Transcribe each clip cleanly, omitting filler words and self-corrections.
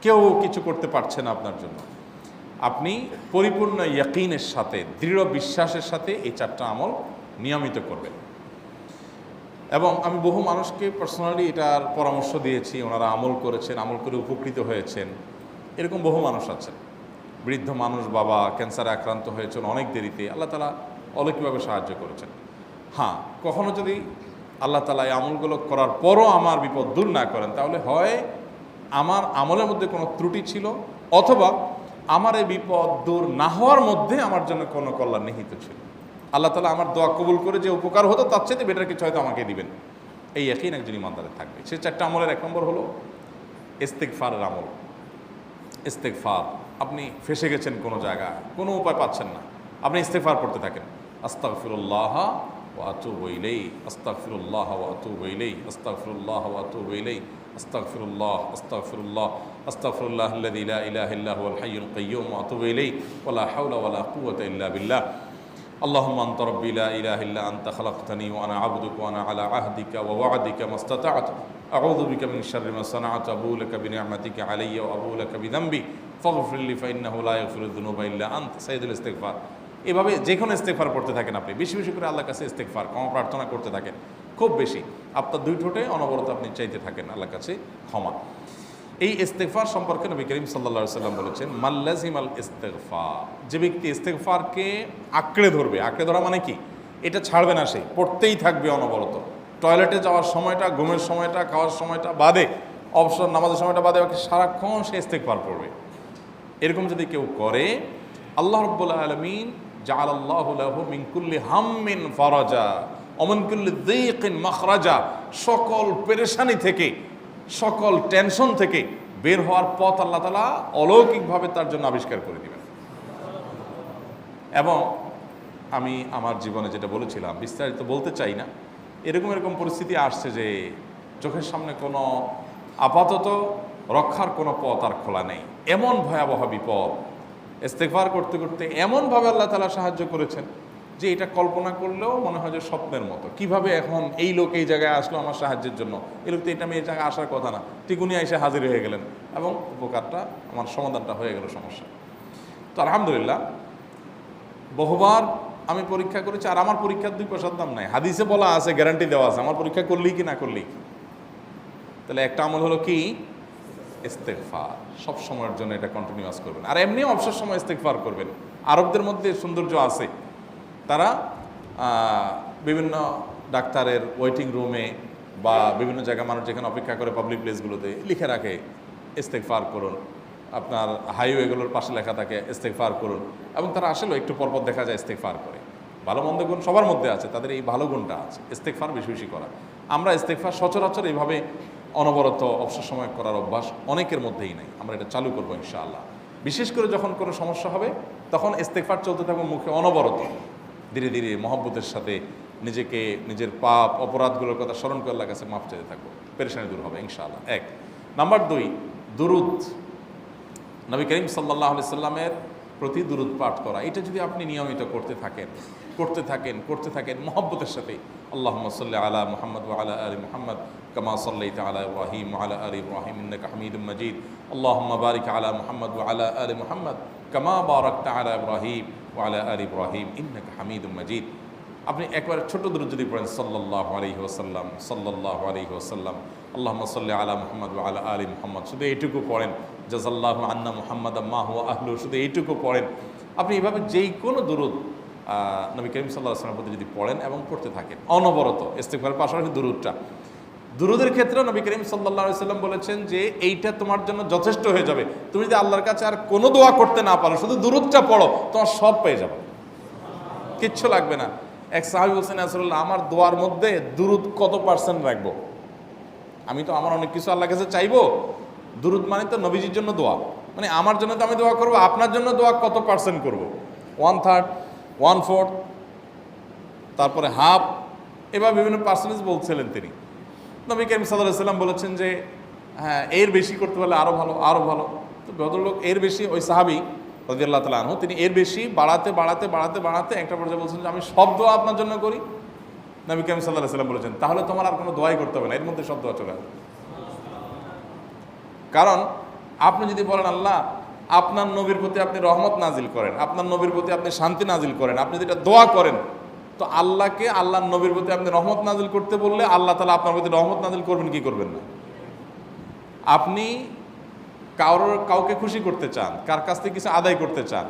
কেউ কিছু করতে পারছে না আপনার জন্য। আপনি পরিপূর্ণ ইয়াকিনের সাথে, দৃঢ় বিশ্বাসের সাথে এই 4টা আমল নিয়মিত করবেন। এবং আমি বহু মানুষকে পার্সোনালি এটার পরামর্শ দিয়েছি, ওনারা আমল করেছেন, আমল করে উপকৃত হয়েছেন। এরকম বহু মানুষ আছেন। বৃদ্ধ মানুষ, বাবা ক্যান্সারে আক্রান্ত হয়েছেন অনেক দেরিতে, আল্লাহ তাআলা অলৌকিকভাবে সাহায্য করেছেন। হ্যাঁ, কখনো যদি আল্লাহ তাআলা এই আমলগুলো করার পরও আমার বিপদ দূর না করেন, তাহলে হয় আমার আমলের মধ্যে কোনো ত্রুটি ছিল, অথবা আমার এই বিপদ দূর না হওয়ার মধ্যে আমার জন্য কোনো কল্যাণ নিহিত ছিল। আল্লাহ তাআলা আমার দোয়া কবুল করে যে উপকার হতো তার চেয়ে বেটার কিছু হয়তো আমাকে দিবেন, এই ইয়াকিন একজন ইমানদারের থাকবে। সে 4টা আমলের 1 নম্বর হলো ইস্তেগফারের আমল। ইস্তেগফার, আপনি ফেসে গেছেন কোনো জায়গায়, কোনো উপায় পাচ্ছেন না, আপনি ইস্তেগফার করতে থাকেন। আস্তাগফিরুল্লাহ ওয়া আতুবু ইলাইহি, আস্তাগফিরুল্লাহ ওয়া আতুবু ইলাইহি, আস্তাগফিরুল্লাহ ওয়া আতুবু ইলাইহি, আস্তাগফিরুল্লাহ, আস্তাগফিরুল্লাহ, আস্তাগফিরুল্লাহাল্লাযী লা ইলাহা ইল্লা হুয়াল হাইয়ুল কাইয়্যুম ওয়া আতুবু ইলাইহি ওয়া লা হাওলা ওয়া লা কুওয়াতা ইল্লা বিল্লাহ। اللهم أنت ربي لا إله إلا أنت خلقتني وأنا عبدك وأنا على عهدك ووعدك ما استطعت أعوذ بك من شر ما صنعت أبوء لك بنعمتك علي وأبوء لك بذنبي فاغفر لي فإنه لا يغفر الذنوب إلا أنت سيد الاستغفار। এভাবে যে কোনো ইস্তেগফার করতে থাকেন, আপনি বেশি বেশি করে আল্লাহর কাছে ইস্তেগফার, ক্ষমা প্রার্থনা করতে থাকেন, খুব বেশি। আপনার 2 ঠোঁটে অনবরত আপনি চাইতে থাকেন আল্লাহর কাছে ক্ষমা। এই ইস্তেগফার সম্পর্কে নবী করিম সাল্লাল্লাহু আলাইহি ওয়াসাল্লাম বলেছেন, মাল্লাজিমাল ইস্তেগফার, যে ব্যক্তি ইস্তেগফারকে আঁকড়ে ধরবে, আঁকড়ে ধরা মানে কি, এটা ছাড়বে না, সে পড়তেই থাকবে অনবরত। টয়লেটে যাওয়ার সময়টা, ঘুমের সময়টা, খাওয়ার সময়টা বাদে, অবসর নামাজের সময়টা বাদে, বাকি সারাক্ষণ সে ইস্তেগফার পড়বে। এরকম যদি কেউ করে, আল্লাহ রাব্বুল আলামিন জাআলাল্লাহু লাহু মিন কুল্লি হাম্মিন ফারাজা ওয়া মিন কুল্লি যায়কিন মাখরাজা, সকল পেরেশানি থেকে, সকল টেনশন থেকে বের হওয়ার পথ আল্লাহ তাআলা অলৌকিকভাবে তার জন্য আবিষ্কার করে দিবেন। এবং আমি আমার জীবনে যেটা বলেছিলাম, বিস্তারিত বলতে চাই না, এরকম পরিস্থিতি আসছে যে চোখের সামনে কোনো আপাতত রক্ষার কোনো পথ আর খোলা নেই, এমন ভয়াবহ বিপদ। ইস্তেগফার করতে করতে এমনভাবে আল্লাহ তাআলা সাহায্য করেছেন যে এটা কল্পনা করলেও মনে হয় যে স্বপ্নের মতো। কিভাবে এখন এই লোক এই জায়গায় আসলো আমার সাহায্যের জন্য, এই লোক তো এটা আমি এই জায়গায় আসার কথা না, টিকুনি এসে হাজির হয়ে গেলেন এবং উপকারটা, আমার সমাধানটা হয়ে গেল সমস্যা। তো আলহামদুলিল্লাহ, বহুবার আমি পরীক্ষা করেছি, আর আমার পরীক্ষার 2 পয়সার দাম নাই। হাদিসে বলা আছে, গ্যারান্টি দেওয়া আছে, আমার পরীক্ষা করলেই কি না করলেই। তাহলে একটা আমল হলো কি, ইস্তেগফার। সব সময়ের জন্য এটা কন্টিনিউয়াস করবেন, আর এমনিও অবসর সময় ইস্তেগফার করবেন। আরবদের মধ্যে সৌন্দর্য আছে, তারা বিভিন্ন ডাক্তারের ওয়েটিং রুমে বা বিভিন্ন জায়গায় মানুষ যেখানে অপেক্ষা করে পাবলিক প্লেসগুলোতে লিখে রাখে ইস্তেগফার করুন, আপনার হাইওয়েগুলোর পাশে লেখা থাকে ইস্তেগফার করুন, এবং তারা আসলেও একটু পরপর দেখা যায় ইস্তেগফার করে। ভালো মন্দ গুণ সবার মধ্যে আছে, তাদের এই ভালো গুণটা আছে, ইস্তেগফার বেশি বেশি করা। আমরা ইস্তেগফার সচরাচর এইভাবে অনবরত অবসর সময় করার অভ্যাস অনেকের মধ্যেই নাই। আমরা এটা চালু করবো ইনশাআল্লাহ। বিশেষ করে যখন কোনো সমস্যা হবে, তখন ইস্তেগফার চলতে থাকবে মুখে অনবরত। ধীরে ধীরে মহব্বতের সাথে নিজেকে, নিজের পাপ অপরাধগুলোর কথা স্মরণ করে আল্লাহর কাছে মাফ চাইতে থাকবো, পেরেশানি দূর হবে ইনশাআল্লাহ। 1 নাম্বার 2, দুরুদ। নবী করিম সাল্লাল্লাহু আলাইহি সাল্লামের প্রতি দুরুদ পাঠ করা, এটা যদি আপনি নিয়মিত করতে থাকেন মহব্বতের সাথে, আল্লাহুম্মা সাল্লি আলা মুহাম্মদ ওয়া আলা আলি মুহাম্মদ কামা সাল্লাইতা আলা ইব্রাহিম ওয়া আলা আলি ইব্রাহিম ইন্নাকা হামিদুম মাজিদ, আল্লাহুম্মা বারিক আলা মুহাম্মদ ওয়া আলা আলি মুহাম্মদ কামা বারাকতা আলা ইব্রাহিম ওয়া আলা আলি ইব্রাহিম ইন্নাকা হামিদুম মাজিদ। আপনি একবার ছোট দুরূদ যদি পড়েন, সাল্লাল্লাহু আলাইহি ওয়াসাল্লাম, সাল্লাল্লাহু আলাইহি ওয়াসাল্লাম, আল্লাহুম্মা সাল্লি আলা মুহাম্মদ ওয়া আলা আলি মুহাম্মদ, শুধু এইটুকু পড়েন। জাযাল্লাহু আন্না মুহাম্মাদাম মা হুয়া আহলু, শুধু এইটুকু পড়েন। আপনি এভাবে যেই কোনো দুরূদ নবী করিম সাল্লাল্লাহু আলাইহি ওয়াসাল্লামের প্রতি যদি পড়েন এবং পড়তে থাকেন অনবরত, ইস্তেগফারের পাশাপাশি দুরূদের ক্ষেত্রে নবী করিম সাল্লাল্লাহু আলাইহি ওয়াসাল্লাম বলেছেন যে এইটা তোমার জন্য যথেষ্ট হয়ে যাবে। তুমি যদি আল্লাহর কাছে আর কোনো দোয়া করতে না পারো, শুধু দুরূদটা পড়ো, তোমার সব পেয়ে যাবে, কিচ্ছু লাগবে না। এক সাহাবী বলছেন, রাসূলুল্লাহ, আমার দোয়ার মধ্যে দুরূদ কত পার্সেন্ট রাখবো? আমি তো আমার অনেক কিছু আল্লাহর কাছে চাইবো, দুরূদ মানে তো নবীজির জন্য দোয়া, মানে আমার জন্য তো আমি দোয়া করবো, আপনার জন্য দোয়া কত পার্সেন্ট করবো? 1/3, 1/4, তারপরে হাফ, এবার বিভিন্ন পার্সেন্টেজ বলছিলেন তিনি। নবী করিম সাল্লাল্লাহু আলাইহি ওয়াসাল্লাম বলেছেন যে হ্যাঁ, এর বেশি করতে পারলে আরও ভালো, আরও ভালো। তো ভদ্রলোক এর বেশি, ওই সাহাবী রাদিয়াল্লাহু তাআলা আনহু, তিনি এর বেশি বাড়াতে একটা পর্যায়ে বলছেন যে আমি সব দোয়া আপনার জন্য করি। নবী করিম সাল্লাল্লাহু আলাইহি ওয়াসাল্লাম বলেছেন তাহলে তোমার আর কোনো দোয়াই করতে হবে না, এর মধ্যে সব দোয়া চলে আসবে। কারণ আপনি যদি বলেন আল্লাহ আপনার নবীর প্রতি আপনি রহমত নাজিল করেন, আপনার নবীর প্রতি আপনি শান্তি নাজিল করেন, আপনি যেটা দোয়া করেন, তো আল্লাহকে আল্লাহর নবীর প্রতি আপনি রহমত নাজিল করতে বললে আল্লাহ তাআলা আপনার প্রতি রহমত নাজিল করবেন কি করবেন না? আপনি কাউকে খুশি করতে চান, কার কাছ থেকে কিছু আদায় করতে চান,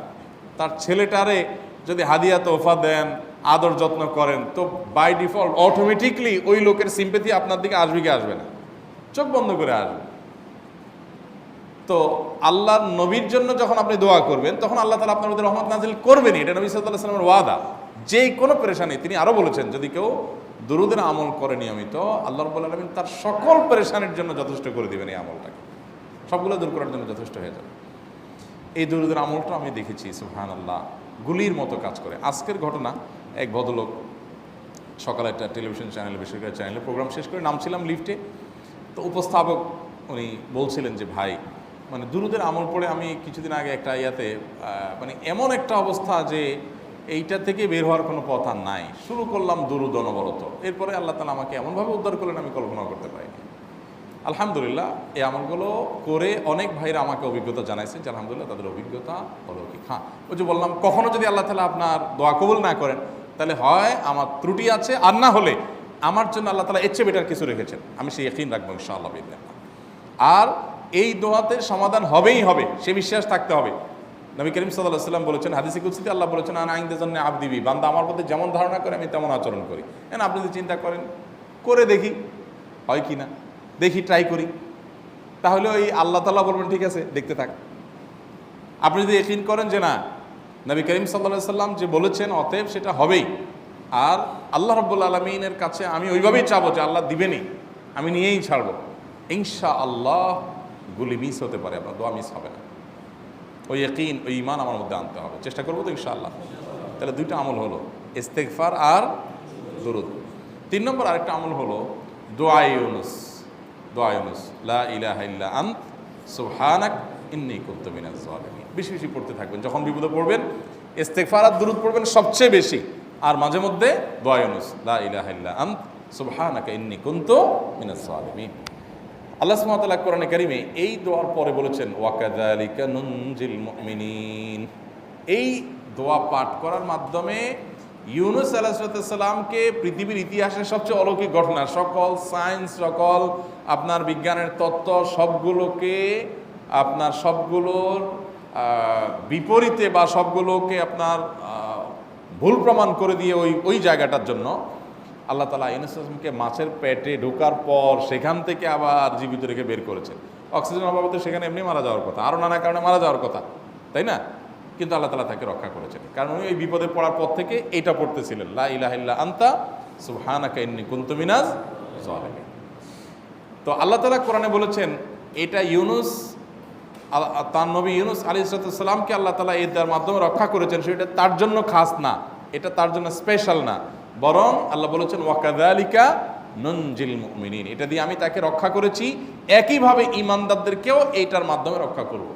তার ছেলেটারে যদি হাদিয়া তোহফা দেন, আদর যত্ন করেন, তো বাই ডিফল্ট অটোমেটিকলি ওই লোকের সিম্পেথি আপনার দিকে আসবে কি আসবে না? চোখ বন্ধ করে আসবে। তো আল্লাহর নবীর জন্য যখন আপনি দোয়া করবেন তখন আল্লাহ তাআলা আপনার মধ্যে রহমত নাজিল করবেনই, এটা নবী সাল্লাল্লাহু আলাইহি ওয়াসাল্লামের ওয়াদা। যে কোনো পেরেশানি, তিনি আরও বলেছেন যদি কেউ দুরূদের আমল করে নিয়মিত, আল্লাহ রাব্বুল আলামিন তার সকল পেরেশানির জন্য যথেষ্ট করে দিবেন। এই আমলটাকে সবগুলো দূর করার জন্য যথেষ্ট হয়ে যাবে। এই দুরূদের আমলটা আমি দেখেছি সুবহানাল্লাহ গুলির মতো কাজ করে। আজকের ঘটনা, এক ভদ্রলোক সকালে একটা টেলিভিশন চ্যানেলে, বেসরকারি চ্যানেলে প্রোগ্রাম শেষ করে নামছিলাম লিফটে, তো উপস্থাপক উনি বলছিলেন যে ভাই মানে দুরূদের আমল পড়ে আমি কিছুদিন আগে একটা ইয়াতে মানে এমন একটা অবস্থা যে এইটা থেকে বের হওয়ার কোনো পথ আর নাই, শুরু করলাম দুরূদ অনবরত, এরপরে আল্লাহ তাআলা আমাকে এমনভাবে উদ্ধার করলেন আমি কল্পনাও করতে পারিনি। আলহামদুলিল্লাহ এই আমলগুলো করে অনেক ভাইরা আমাকে অভিজ্ঞতা জানাইছেন যে আলহামদুলিল্লাহ তাদের অভিজ্ঞতা অলৌকিক। হ্যাঁ, ওই যে বললাম কখনো যদি আল্লাহ তাআলা আপনার দোয়া কবুল না করেন তাহলে হয় আমার ত্রুটি আছে, আর না হলে আমার জন্য আল্লাহ তাআলা এর চেয়ে বেটার কিছু রেখেছেন, আমি সেই ইয়াকিন রাখবো ইনশাআল্লাহ বিইذنিল্লাহ। আর এই দোয়াতে সমাধান হবেই হবে, সে বিশ্বাস থাকতে হবে। নবী করিম সাল্লাল্লাহু আলাইহি ওয়াসাল্লাম বলেছেন, হাদিসে কুদসিতে আল্লাহ বলেছেন আনা ইনদাযান্নি আবদি বি, বান্দা আমার প্রতি যেমন ধারণা করে আমি তেমন আচরণ করি। আপনি যদি চিন্তা করেন করে দেখি হয় কি না, দেখি ট্রাই করি, তাহলে ওই আল্লাহ তাআলা বলবেন ঠিক আছে দেখতে থাক। আপনি যদি ইয়াকিন করেন যে না নবী করিম সাল্লাল্লাহু আলাইহি ওয়াসাল্লাম যে বলেছেন অতএব সেটা হবেই, আর আল্লাহ রাব্বুল আলামিনের কাছে আমি ওইভাবেই চাবো যে আল্লাহ দিবেনই, আমি নিয়েই ছাড়বো, ইনশাআল্লাহ গুলি মিস হতে পারে, আপনার দোয়া মিস হবে না। ওই ইয়াকিন, ওই ঈমান আমার মধ্যে আনতে হবে, চেষ্টা করবো তো ইনশাআল্লাহ। তাহলে দুইটা আমল হলো, ইস্তেগফার আর দুরূদ। 3 নম্বর আরেকটা আমল হলো দোয়া ইউনুস। দোয়া ইউনুস, লা ইলাহা ইল্লা আন্ত সুবহানাক ইন্নী কুনতু মিনাজ জালিমিন। বেশি বেশি পড়তে থাকবেন, যখন বিপদে পড়বেন ইস্তেগফার আর দুরূদ পড়বেন সবচেয়ে বেশি, আর মাঝে মধ্যে দোয়া ইউনুস, লা ইলাহা ইল্লা আন্ত সুবহানাকা ইন্নী কুনতু মিনাজ জালিমিন। আল্লাহ সুবহানাহু ওয়া তাআলা কোরআনে কারিমে এই দোয়ার পরে বলেছেন ওয়াকাযালিকা নুনজিল মুমিনিন। এই দোয়া পাঠ করার মাধ্যমে ইউনুস আলাইহিস সালামকে পৃথিবীর ইতিহাসের সবচেয়ে অলৌকিক ঘটনা, সকল সায়েন্স, সকল আপনার বিজ্ঞানের তত্ত্ব সবগুলোকে আপনার সবগুলোর বিপরীতে বা সবগুলোকে আপনার ভুল প্রমাণ করে দিয়ে ওই জায়গাটার জন্য আল্লাহ তাআলা ইউনুস আলাইহিসকে মাছের পেটে ঢোকার পর সেখান থেকে আবার জীবিত রেখে বের করেছেন। অক্সিজেন অভাবে তো সেখানে এমনি মারা যাওয়ার কথা, আরও নানা কারণে মারা যাওয়ার কথা, তাই না? কিন্তু আল্লাহ তাআলা তাকে রক্ষা করেছেন, কারণ উনি ওই বিপদে পড়ার পর থেকে এইটা পড়তেছিলেন, লা ইলাহা ইল্লা আনতা সুবহানাকা ইন্নী কুনতু মিনাজ জালিমিন। তো আল্লাহ তাআলা কোরআনে বলেছেন এটা ইউনুস, তার নবী ইউনুস আলাইহিস সালামকে আল্লাহ তাআলা এর মাধ্যমে রক্ষা করেছেন, সেটা তার জন্য খাস না, এটা তার জন্য স্পেশাল না, বরং আল্লাহ বলেছেন ওয়াকাযালিকা নুনজিল মুমিনিন, এটা দিয়ে আমি তাকে রক্ষা করেছি, একইভাবে ঈমানদারদেরকেও এইটার মাধ্যমে রক্ষা করব।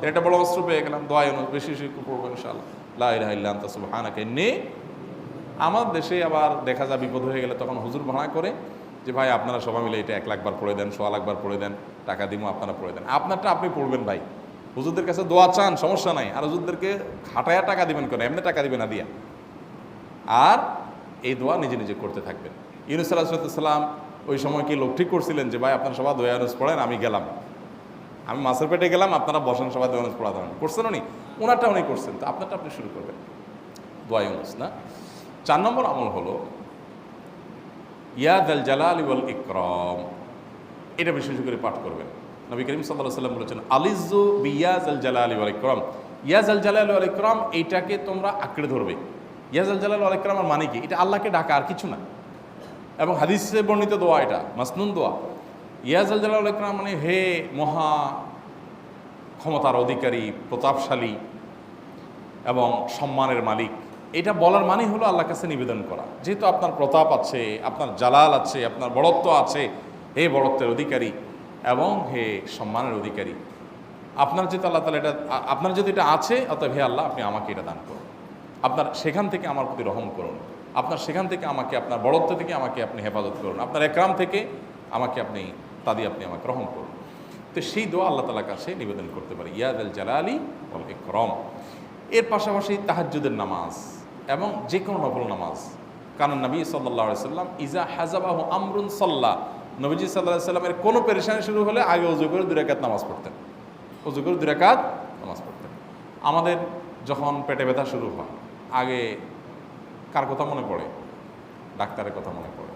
এটা বড় অস্ত্র পেয়ে গেলাম। দোয়া ইউনুস বেশি বেশি পড়বো ইনশাআল্লাহ, লা ইলাহা ইল্লা আনতা সুবহানাকা ইন্নী। আমার দেশে আবার দেখা যায় বিপদ হয়ে গেলে তখন হুজুর ভাড়া করে যে ভাই আপনারা সবাই মিলে এটা 1 লাখ বার পড়ে দেন, 1.25 লাখ বার পড়ে দেন, টাকা দিমো আপনারা পড়ে দেন। আপনারটা আপনি পড়বেন ভাই, হুজুরদের কাছে দোয়া চান সমস্যা নাই, আর হুজুরদেরকে খাটায়া টাকা দিবেন কেন, এমনি টাকা দিবেন না দিয়া। আর এই দোয়া নিজে নিজে করতে থাকবেন। ইউনুস আলাইহিস সালাম ওই সময় কি লোক ঠিক করছিলেন যে ভাই আপনারা সবাই দোয়া ইউনুস পড়েন, আমি গেলাম, আমি মাছের পেটে গেলাম, আপনারা বসেন সবাই দোয়া ইউনুস পড়া দেবেন, করছেন উনি? ওনারটা উনি করছেন, তো আপনারটা আপনি শুরু করবেন দোয়া ইউনুস না। 4 নম্বর আমল হলো ইয়া যাল জালালি ওয়াল ইকরাম, এটা বিশেষ করে পাঠ করবেন। নবী করিম সাল্লাল্লাহু আলাইহি ওয়াসাল্লাম বলেছেন আলিজু বিয়া যাল জালালি ওয়াল ইকরাম, ইয়া যাল জালালি ওয়াল ইকরাম এইটাকে তোমরা আঁকড়ে ধরবে। ইয়া যাল জালালি ওয়াল ইকরামের মানে কি? এটা আল্লাহকে ডাকা, আর কিছু না। এবং হাদিসে বর্ণিত দোয়া, এটা মাসনুন দোয়া। ইয়া যাল জালালি ওয়াল ইকরাম মানে হে মহা ক্ষমতার অধিকারী, প্রতাপশালী এবং সম্মানের মালিক, এটা বলার মানে হলো আল্লাহর কাছে নিবেদন করা, যেহেতু আপনার প্রতাপ আছে, আপনার জালাল আছে, আপনার বড়ত্ব আছে, হে বড়ত্বের অধিকারী এবং হে সম্মানের অধিকারী, আপনার যেহেতু আল্লাহ তাআলা এটা, আপনার যদি এটা আছে, অতএব হে আল্লাহ আপনি আমাকে এটা দান করুন, আপনার সেখান থেকে আমার প্রতি রহম করুন, আপনার সেখান থেকে আমাকে, আপনার বড়ত্ব থেকে আমাকে আপনি হেফাজত করুন, আপনার একরাম থেকে আমাকে আপনি, তা দিয়ে আপনি আমাকে রহম করুন। তো সেই দোয়া আল্লাহ তাআলার কাছে নিবেদন করতে পারি, ইয়াদাল জালালি ওয়াল ইকরাম। এর পাশাপাশি তাহাজ্জুদের নামাজ এবং যে কোনো নফল নামাজ। কারণ নবী সাল্লাল্লাহু আলাইহি সাল্লাম ইজা হাজাবাহু আমরুন সাল্লা, নবীজি সাল্লাল্লাহু আলাইহি সাল্লামের কোনো পেরেশানি শুরু হলে আগে ওযু করে 2 রাকাত নামাজ পড়তেন, ওযু করে 2 রাকাত নামাজ পড়তেন। আমাদের যখন পেটে ব্যথা শুরু হয় আগে কার কথা মনে পড়ে? ডাক্তারের কথা মনে পড়ে।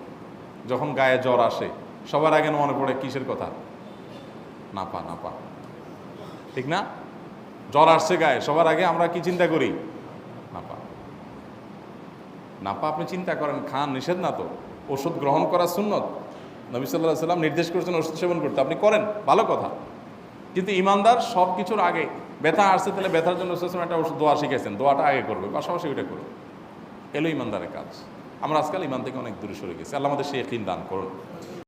যখন গায়ে জ্বর আসে সবার আগে মনে পড়ে কিসের কথা? নাপা, নাপা, ঠিক না? জ্বর আসছে গায়ে, সবার আগে আমরা কি চিন্তা করি? নাপা। নাপা আপনি চিন্তা করেন, খান, নিষেধ না তো, ওষুধ গ্রহণ করা সুন্নত। নবী সাল্লাল্লাহু আলাইহি সাল্লাম নির্দেশ করেছেন ওষুধ সেবন করতে, আপনি করেন, ভালো কথা। কিন্তু ইমানদার সব কিছুর আগে ব্যথা আসছে, তাহলে ব্যথার জন্য একটা ওষুধ দোয়া শিখেছেন, দোয়াটা আগে করবে, পাশাপাশি ওইটা করবে। এলো ইমানদারের কাজ। আমরা আজকাল ইমান থেকে অনেক দূরে সরে গেছি। আল্লাহ আমাদের সেই ইয়াকিন দান করুন।